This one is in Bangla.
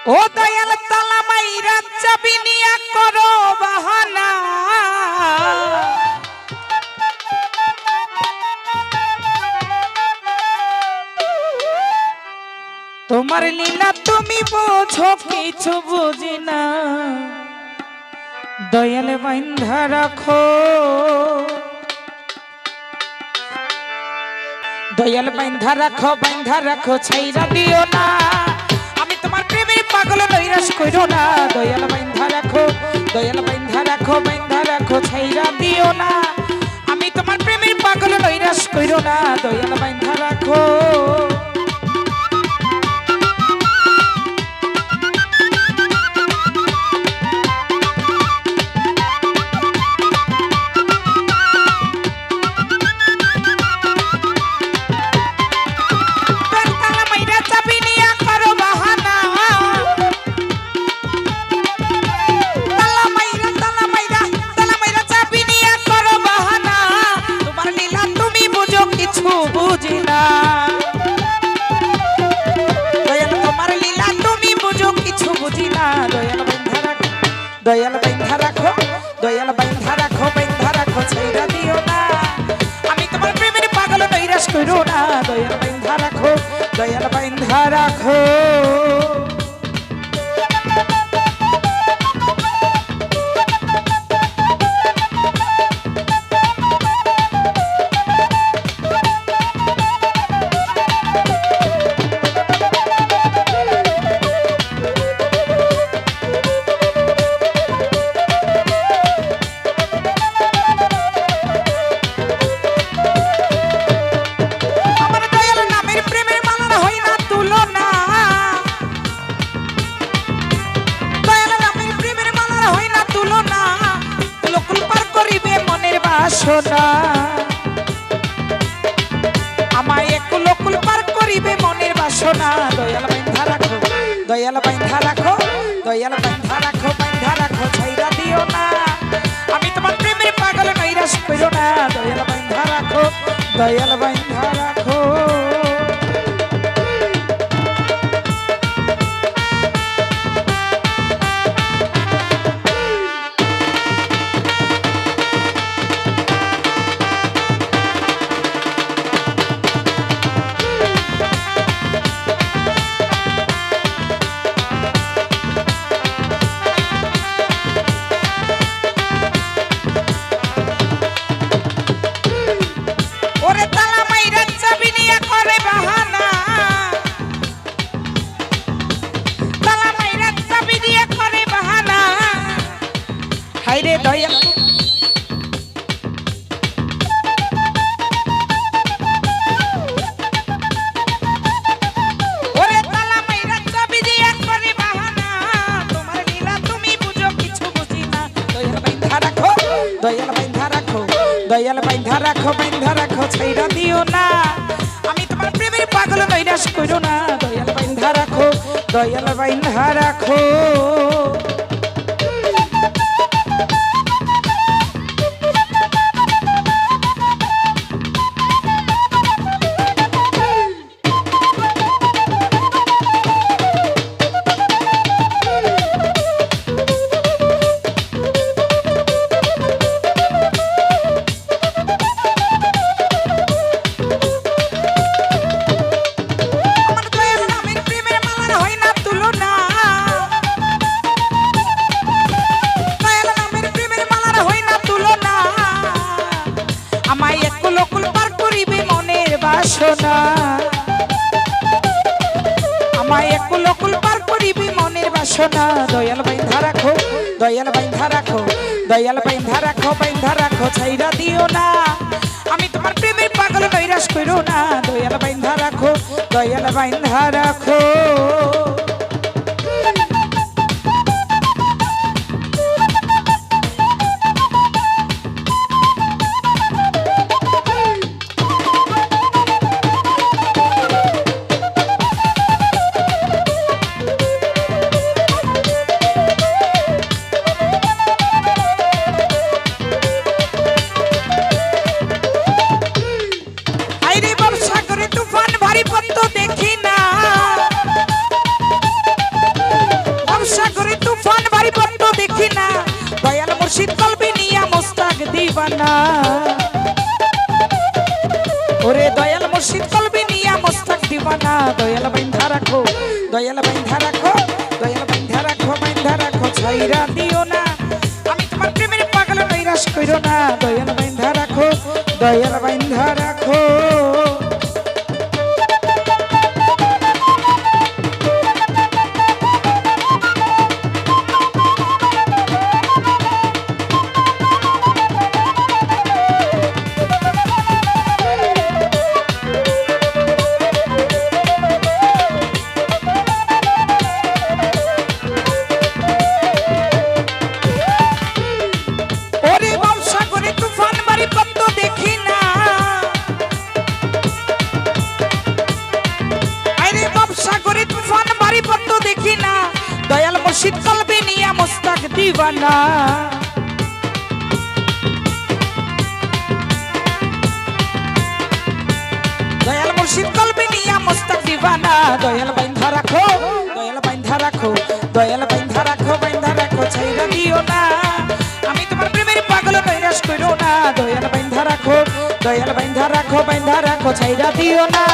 ও দয়াল তালা মাইরা চাবি নিয়া করো বাহানা, তোমার লীলা তুমি বোঝো কিছু বুঝি না, দয়াল বান্ধা রাখো, দয়াল বান্ধা রাখো ছাইরা দিও না, আমি তোমার প্রেমের পাগল নৈরাশ কইরো না, দয়াল বান্ধা রাখো ছাইরা দিও না, আমি তোমার প্রেমের পাগল নৈরাশ কইরো না, দয়াল বান্ধা রাখো। দয়াল বান্ধা রাখো ছাইরা দিও না, আমি তোমার প্রেমের পাগল নৈরাশ কইরো না, দয়াল বান্ধা রাখো। সোনা আমায় একুল কুল পার করিবে মনের বাসনা, দয়াল বান্ধা রাখো ছাইরা দিও না, আমি তোমার প্রেমের পাগল নৈরাশ কইরো না, দয়াল বান্ধা রাখো। হাইরে দয়াল ওরে তালা মাইরা চাবি দিয়া করে বাহানা, তোমার লীলা তুমি বুঝো কিছু বুঝি না, দয়াল বান্ধা রাখো ছাইরা দিও না, আমি তোমার প্রেমের পাগল নৈরাশ কইরো না, দয়াল বান্ধা রাখো। আমায় একুল কুল পার করিবি মনের বাসনা, দয়াল বান্ধা রাখো ছাইরা দিও না, আমি তোমার প্রেমের পাগল নৈরাশ কইরো না, দয়াল বান্ধা রাখো। দিবানা ওরে দয়াল মুর্শিদ কলবি নিয়া মস্তক দিবানা দয়াল বাইন্ধা রাখো দয়াল বাইন্ধা রাখো দয়াল বাইন্ধা রাখো বাইন্ধা রাখো ছাইরা দিও না আমি তোমার প্রেমের পাগল নৈরাশ কইরো না দয়াল বাইন্ধা রাখো দয়াল বাইন্ধা রাখো দয়াল মুর্শিদ কলবি নিয়া মস্তক দিবানা দয়াল মুর্শিদ কলবি নিয়া মস্তক দিবানা দয়াল বাইন্ধা রাখো দয়াল বাইন্ধা রাখো দয়াল বাইন্ধা রাখো বাইন্ধা রাখো ছাইরা দিও না আমি তোমার প্রেমের পাগল নৈরাশ কইরো না দয়াল বাইন্ধা রাখো দয়াল বাইন্ধা রাখো বাইন্ধা রাখো ছাইরা দিও না